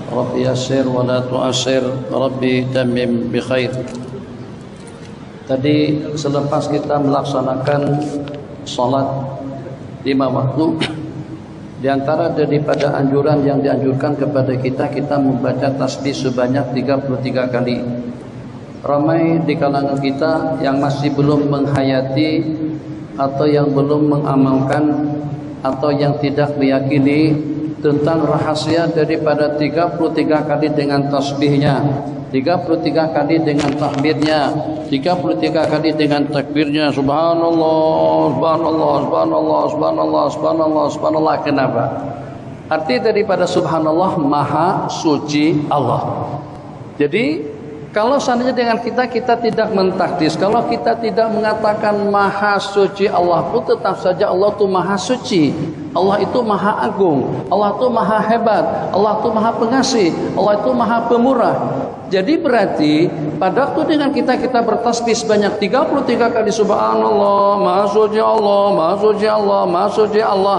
Rabbi yassir wa la tu'assir, Rabbi tammim bi khair. Tadi selepas kita melaksanakan salat 5 waktu, di antara daripada anjuran yang dianjurkan kepada kita membaca tasbih sebanyak 33 kali. Ramai di kalangan kita yang masih belum menghayati atau yang belum mengamalkan atau yang tidak meyakini tentang rahasia daripada 33 kali dengan tasbihnya, 33 kali dengan tahmidnya, 33 kali dengan takbirnya. Subhanallah, subhanallah, subhanallah, subhanallah, subhanallah, subhanallah. Kenapa? Arti daripada subhanallah, maha suci Allah. Jadi kalau seandainya dengan kita tidak mentakdis, kalau kita tidak mengatakan maha suci Allah pun, tetap saja Allah itu maha suci. Allah itu maha agung, Allah itu maha hebat, Allah itu maha pengasih, Allah itu maha pemurah. Jadi berarti pada waktu dengan kita bertasbih sebanyak 33 kali subhanallah, maha suci Allah, maha suci Allah, maha suci Allah,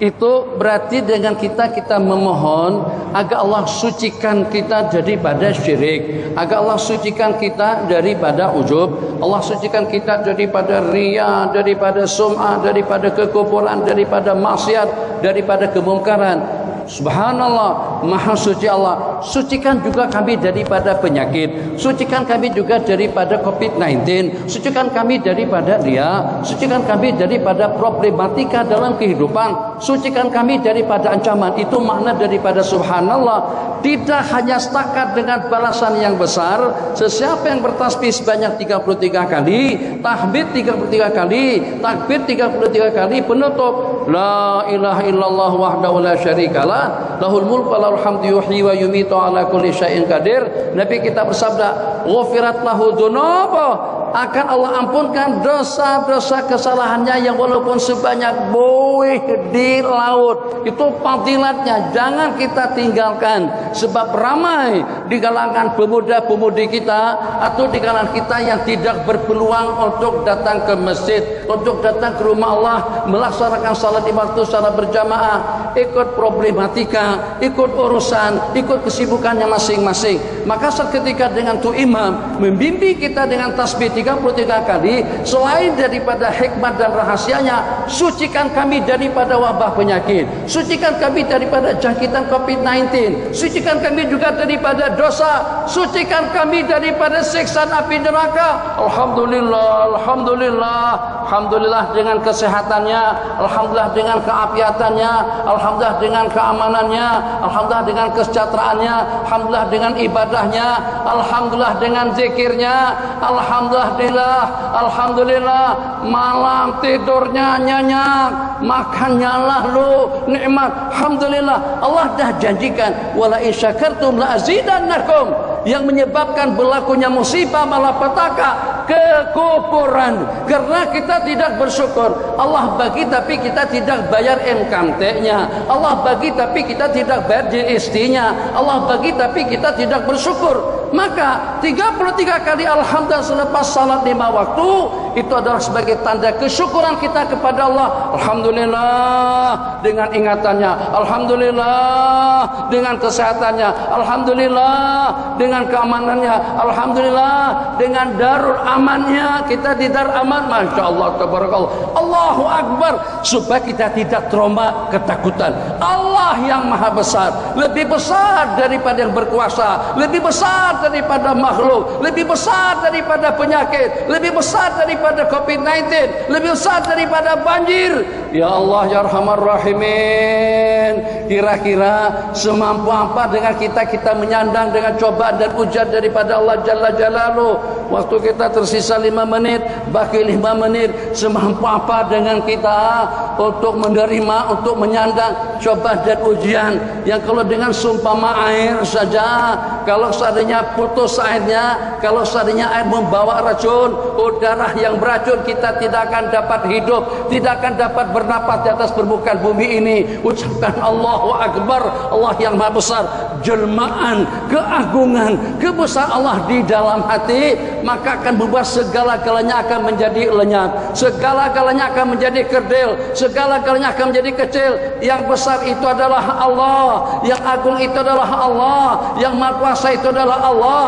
itu berarti dengan kita memohon agar Allah sucikan kita daripada syirik, agar Allah sucikan kita daripada ujub, Allah sucikan kita daripada riya, daripada sum'ah, daripada kekufuran, daripada maksiat, daripada kemungkaran. Subhanallah, maha suci Allah. Sucikan juga kami daripada penyakit, sucikan kami juga daripada COVID-19, sucikan kami daripada riya, sucikan kami daripada problematika dalam kehidupan, sucikan kami daripada ancaman. Itu makna daripada subhanallah. Tidak hanya setakat dengan balasan yang besar. Sesiapa yang bertasbih sebanyak 33 kali, tahmid 33 kali, takbir 33 kali, penutup la ilaha illallah wahdahu la syarikalah, lahul mulku wa lahul hamdu yuhyi wa yumiitu ala kulli syai'in qadir. Nabi kita bersabda, ghufirat lahu dzunubuh, akan Allah ampunkan dosa-dosa kesalahannya yang walaupun sebanyak buih di laut. Itu fadilatnya, jangan kita tinggalkan. Sebab ramai di kalangan pemuda-pemudi kita atau di kalangan kita yang tidak berpeluang untuk datang ke masjid, untuk datang ke rumah Allah, melaksanakan salat di waktu secara berjamaah, ikut problematika, ikut urusan, ikut kesibukannya masing-masing. Maka seketika dengan tu imam membimbing kita dengan tasbih 33 kali, selain daripada hikmat dan rahasianya, sucikan kami daripada wabah penyakit, sucikan kami daripada jangkitan COVID-19, sucikan kami juga daripada dosa, sucikan kami daripada siksaan api neraka. Alhamdulillah, alhamdulillah, alhamdulillah dengan kesehatannya, alhamdulillah dengan keapiatannya, alhamdulillah dengan keamanannya, alhamdulillah dengan kesejahteraannya, alhamdulillah dengan ibadahnya, alhamdulillah dengan zikirnya, alhamdulillah, alhamdulillah, malam tidurnya nyenyak, makannya lalu nikmat. Alhamdulillah, Allah dah janjikan wala in syakartum la azidannakum, yang menyebabkan berlakunya musibah malapetaka, kekufuran, karena kita tidak bersyukur. Allah bagi tapi kita tidak bayar MKT-nya, Allah bagi tapi kita tidak bayar GST-nya, Allah bagi tapi kita tidak bersyukur. Maka 33 kali alhamdulillah selepas salat 5 waktu itu adalah sebagai tanda kesyukuran kita kepada Allah. Alhamdulillah dengan ingatannya, alhamdulillah dengan kesehatannya, alhamdulillah dengan keamanannya, alhamdulillah dengan darul amannya. Kita di dar aman, masya Allah, tabarakallah, Allahu Akbar. Supaya kita tidak trauma ketakutan. Allah yang maha besar, lebih besar daripada yang berkuasa, lebih besar daripada makhluk, lebih besar daripada penyakit, lebih besar daripada COVID-19, lebih besar daripada banjir. Ya Allah ya Arhamar Rahimin, kira-kira semampu apa dengan kita menyandang dengan cobaan dan ujian daripada Allah Jalla Jalaluh. Waktu kita tersisa 5 menit, baki 5 menit, semampu apa dengan kita untuk menerima, untuk menyandang cobaan dan ujian yang kalau dengan sumpama air saja, kalau seandainya putus airnya, kalau seandainya air membawa racun, udara yang beracun, kita tidak akan dapat hidup, tidak akan dapat bernapas di atas permukaan bumi ini, ucapkan Allahu Akbar, Allah yang Maha Besar. Jelmaan keagungan kebesaran Allah di dalam hati, maka akan berubah, segala-galanya akan menjadi lenyap, segala-galanya akan menjadi kerdil, segala-galanya akan menjadi kecil. Yang besar itu adalah Allah, yang agung itu adalah Allah, yang Maha Kuasa itu adalah Allah,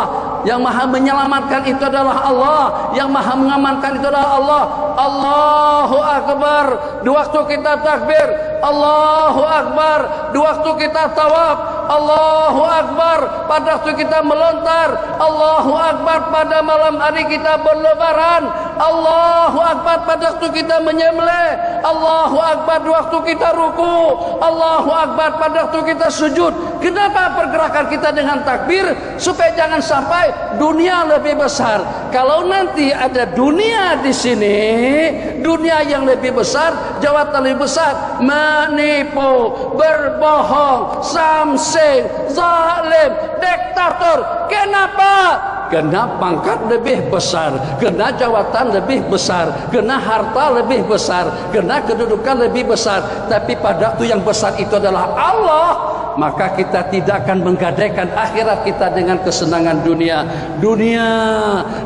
yang Maha menyelamatkan itu adalah Allah, yang Maha mengamankan itu adalah Allah. Allahu Akbar di waktu kita takbir, Allahu Akbar di waktu kita tawaf, Allahu Akbar pada waktu kita melontar, Allahu Akbar pada malam hari kita berlebaran, Allahu Akbar pada waktu kita menyembelih, Allahu Akbar di waktu kita ruku, Allahu Akbar pada waktu kita sujud. Kenapa pergerakan kita dengan takbir? Supaya jangan sampai dunia lebih besar. Kalau nanti ada dunia di sini, dunia yang lebih besar, jawatan lebih besar, menipu, berbohong, samsing, zalim, diktator. Kenapa? Kena pangkat lebih besar, kena jawatan lebih besar, kena harta lebih besar, kena kedudukan lebih besar. Tapi pada waktu yang besar itu adalah Allah, maka kita tidak akan menggadaikan akhirat kita dengan kesenangan dunia. Dunia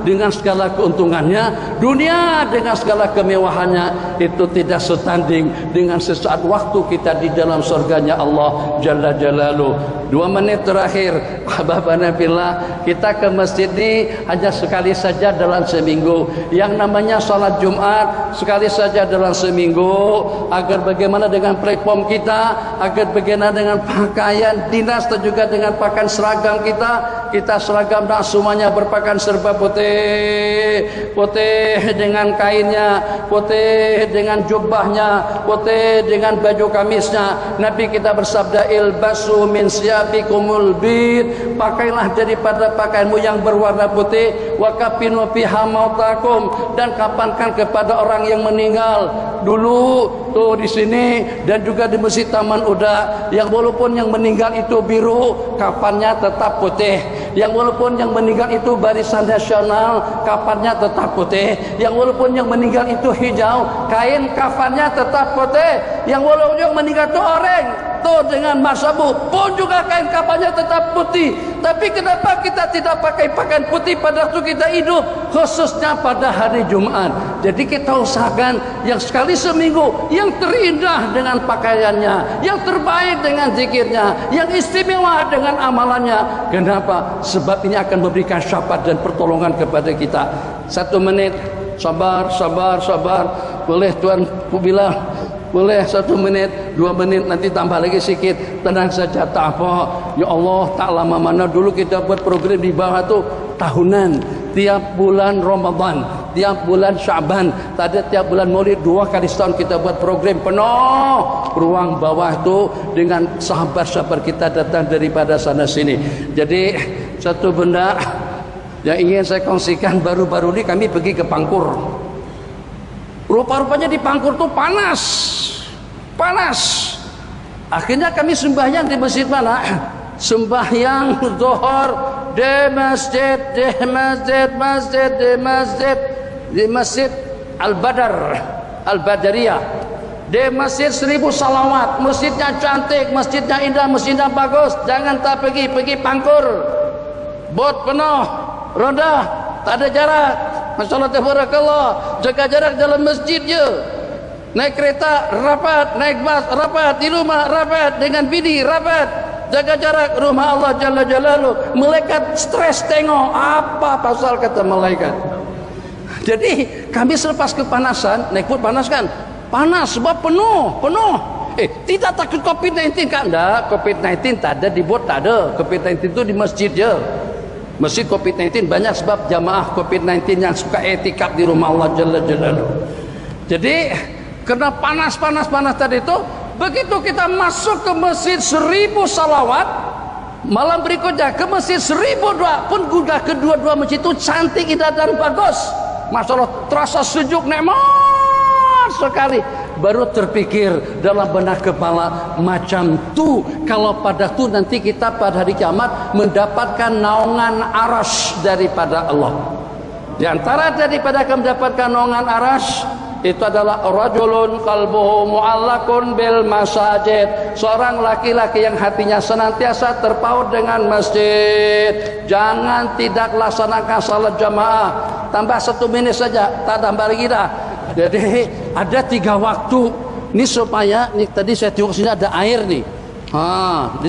dengan segala keuntungannya, dunia dengan segala kemewahannya, itu tidak setanding dengan sesaat waktu kita di dalam surganya Allah Jalla Jalaluh. 2 menit terakhir, ahbabana fillah, kita ke masjid ini hanya sekali saja dalam seminggu. Yang namanya salat Jumat sekali saja dalam seminggu, agar bagaimana dengan platform kita, agar bagaimana dengan pakaian dinas dan juga dengan pakaian seragam kita seragam dan semuanya berpakaian serba putih, putih dengan kainnya, putih dengan jubahnya, putih dengan baju kamisnya. Nabi kita bersabda, ilbasu min siyabikumul bid, pakailah daripada pakaianmu yang berwarna putih, wa kafinu fiha mautakum, dan kapankan kepada orang yang meninggal. Dulu tuh di sini dan juga di Masjid Taman Uda, yang walaupun yang meninggal itu biru, kafannya tetap putih. Yang walaupun yang meninggal itu Barisan Nasional, kafannya tetap putih. Yang walaupun yang meninggal itu hijau, kain kafannya tetap putih. Yang walaupun yang meninggal itu oranye, tuh dengan masabu pun juga kain kafannya tetap putih. Tapi kenapa kita tidak pakai pakaian putih pada waktu kita hidup, khususnya pada hari Jumat? Jadi kita usahakan yang sekali seminggu, yang terindah dengan pakaiannya, yang terbaik dengan zikirnya, yang istimewa dengan amalannya. Kenapa? Sebab ini akan memberikan syafaat dan pertolongan kepada kita. 1 menit, sabar. Boleh Tuan Bilal? Boleh 1 menit, 2 menit, nanti tambah lagi sedikit. Tenang saja, tak apa. Ya Allah, tak lama mana dulu kita buat program di bawah tu tahunan. Tiap bulan Ramadan, tiap bulan Syaban, tadi tiap bulan Maulid, 2 kali setahun kita buat program penuh ruang bawah tu dengan sahabat-sahabat kita datang daripada sana sini. Jadi satu benda yang ingin saya kongsikan, baru-baru ini kami pergi ke Pangkur. Rupa-rupanya di Pangkur tu panas. Akhirnya kami sembahyang di masjid mana? Sembahyang zuhur di masjid Al-Badar, Al-Badariyah, di masjid 1000 salawat. Masjidnya cantik, masjidnya indah, masjidnya bagus. Jangan tak pergi Pangkur, bot penuh, ronda, tak ada jarak. Masya Allah, tabarakallah. Jaga jarak dalam masjid je. Naik kereta rapat, naik bas rapat, di rumah rapat, dengan bini rapat. Jaga jarak, rumah Allah Jalla Jalaluh. Malaikat stres tengok apa pasal, kata malaikat. Jadi kami selepas kepanasan, naik pun panas kan? Panas sebab penuh. Tidak takut COVID-19 kan? Enggak, COVID-19 tak ada di bot, tak ada. COVID-19 itu di masjid je. Masjid COVID-19 banyak sebab jamaah COVID-19 yang suka etikaf di rumah Allah Jalla Jalaluh. Jadi karena panas tadi itu, begitu kita masuk ke masjid 1000 salawat, malam berikutnya ke masjid 1002 pun juga, kedua-dua masjid itu cantik, indah dan bagus. Masya Allah, terasa sejuk, nikmat sekali. Baru terpikir dalam benak kepala, macam tu kalau pada tu nanti kita pada hari kiamat mendapatkan naungan arasy daripada Allah. Di antara daripada mendapatkan naungan arasy, itu adalah rajulun qalbuhu mu'allakun bil masajid, seorang laki-laki yang hatinya senantiasa terpaut dengan masjid. Jangan tidak laksanakan salat jamaah. Tambah 1 menit saja, tak tambah lagi dah. Jadi ada 3 waktu. Ini supaya, ini tadi saya tengok sini ada air nih. Jangan.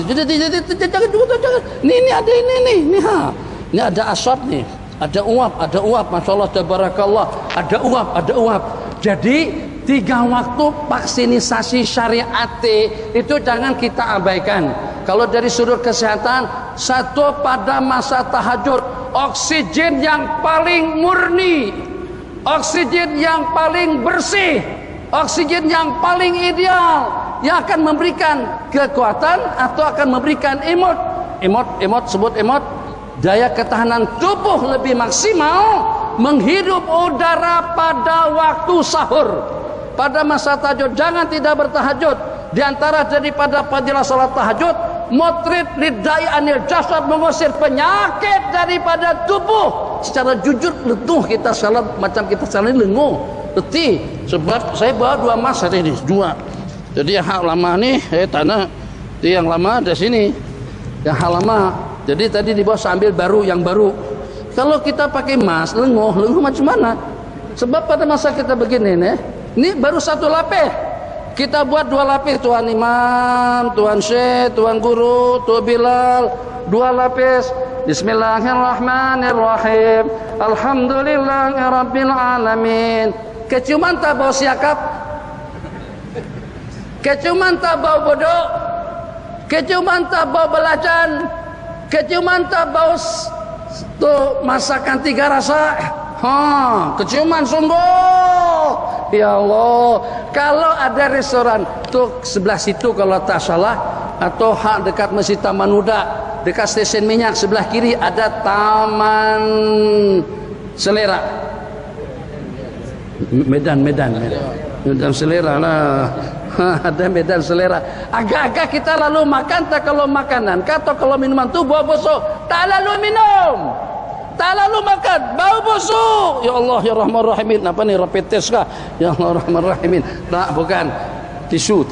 Ini ada ini ha. Ini ada asap nih. Ada uap, Masya Allah, tabarakallah. Ada uap. Jadi 3 waktu vaksinasi syariat itu jangan kita abaikan. Kalau dari sudut kesehatan, 1 pada masa tahajud, oksigen yang paling murni, oksigen yang paling bersih, oksigen yang paling ideal, yang akan memberikan kekuatan atau akan memberikan sebut emot, daya ketahanan tubuh lebih maksimal, menghirup udara pada waktu sahur. Pada masa tahajud jangan tidak bertahajud. Di antara daripada fadilah salat tahajud, mutrid lidai anil jasad, mengusir penyakit daripada tubuh. Secara jujur lenguh kita salat, macam kita salat lenguh, letih. Sebab saya bawa 2 emas hari ini, 2. Jadi yang hak lama nih, tanah yang lama ada sini, yang hak lama. Jadi tadi di bawah sambil yang baru. Kalau kita pakai emas, lenguh macam mana? Sebab pada masa kita begini nih, ini baru 1 lapis. Kita buat 2 lapis, Tuan Imam, Tuan Syekh, Tuan Guru, Tuan Bilal, 2 lapis. Bismillahirrahmanirrahim. Alhamdulillahirabbil alamin. Keciuman tak bau siakap? Keciuman tak bau bodok? Keciuman tak bau belacan? Keciuman tak bau masakan 3 rasa? Keciuman sungguh. Ya Allah, kalau ada restoran tuh sebelah situ kalau tak salah, atau dekat Masjid Taman Uda, dekat stesen minyak sebelah kiri ada Taman Selera. Medan Selera lah. Ada Medan Selera. Agak-agak kita lalu makan, tak kalau makanan atau kalau minuman tu bau busuk, tak lalu minum, tak lalu makan, bau busuk. Ya Allah ya Rahman Rahimin. Apa ni, rapid test kah? Ya Allah Rahman Rahimin. Tak, bukan. Tisu.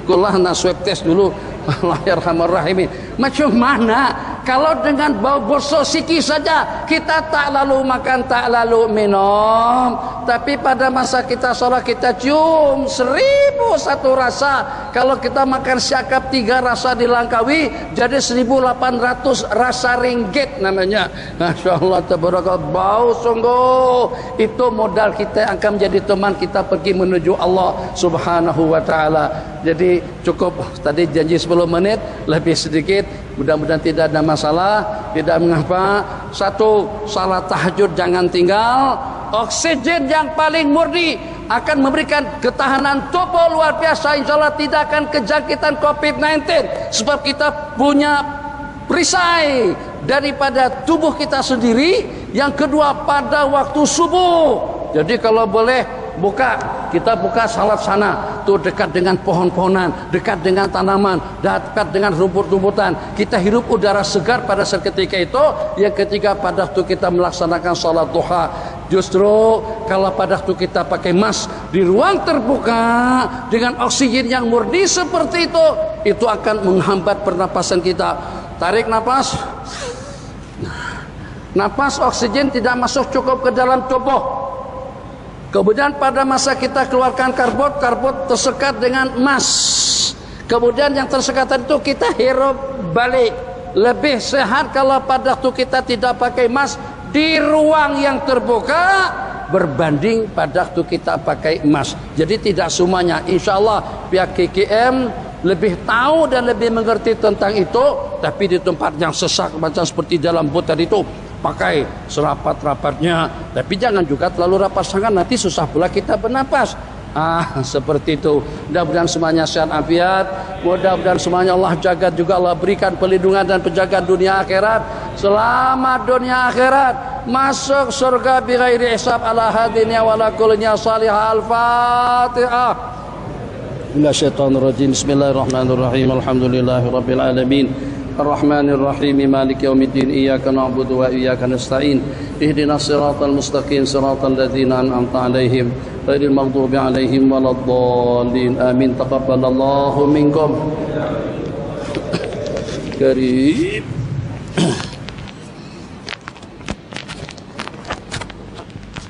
Kulah nak swab test dulu. Allah ya Rahman Rahimin. Macam mana kalau dengan bau busuk sikit saja kita tak lalu makan, tak lalu minum, tapi pada masa kita sholat kita cium 1001 rasa. Kalau kita makan siakap 3 rasa di Langkawi, jadi 1800 rasa ringgit namanya. Masya Allah, tabarakallah, bau sungguh. Itu modal kita akan menjadi teman kita pergi menuju Allah Subhanahu wa ta'ala. Jadi cukup tadi janji 10 menit, lebih sedikit. Mudah-mudahan tidak ada masalah, tidak mengapa. 1, salat tahajud jangan tinggal. Oksigen yang paling murni akan memberikan ketahanan tubuh luar biasa. InsyaAllah tidak akan kejangkitan COVID-19, sebab kita punya perisai daripada tubuh kita sendiri. Yang kedua, pada waktu subuh. Jadi kalau boleh kita buka salat sana, tu dekat dengan pohon-pohonan, dekat dengan tanaman, dekat dengan rumput-rumputan. Kita hirup udara segar pada seketika itu. Yang ketiga, pada waktu kita melaksanakan salat duha. Justru kalau pada waktu kita pakai mask di ruang terbuka dengan oksigen yang murni seperti itu akan menghambat pernapasan kita. Tarik napas, napas oksigen tidak masuk cukup ke dalam tubuh. Kemudian pada masa kita keluarkan karbon tersekat dengan emas. Kemudian yang tersekat itu kita hirup balik. Lebih sehat kalau pada waktu kita tidak pakai emas di ruang yang terbuka berbanding pada waktu kita pakai emas. Jadi tidak semuanya. Insya Allah pihak KKM lebih tahu dan lebih mengerti tentang itu. Tapi di tempat yang sesak macam seperti dalam bot tadi itu, pakai serapat-rapatnya, tapi jangan juga terlalu rapat sangat, nanti susah pula kita bernapas. Seperti itu. Mudah-mudahan semuanya sehat afiat. Mudah-mudahan semuanya Allah jaga juga, Allah berikan perlindungan dan penjagaan dunia akhirat. Selamat dunia akhirat, masuk surga bighairi hisab, ala hadinya wa la kullinya salihah. Al-Fatihah. Minasyaitonirrajim. Bismillahirrahmanirrahim. Alhamdulillahirabbil alamin. Ar-Rahmanir-Rahim, Maliki Yaumiddin, Iyyaka na'budu wa iyyaka nasta'in. Ihdinas siratal mustaqim, siratal ladzina an'amta 'alaihim ghairil maghdubi 'alaihim waladdallin. Amin. Taqabbalallahu minkum. Karim.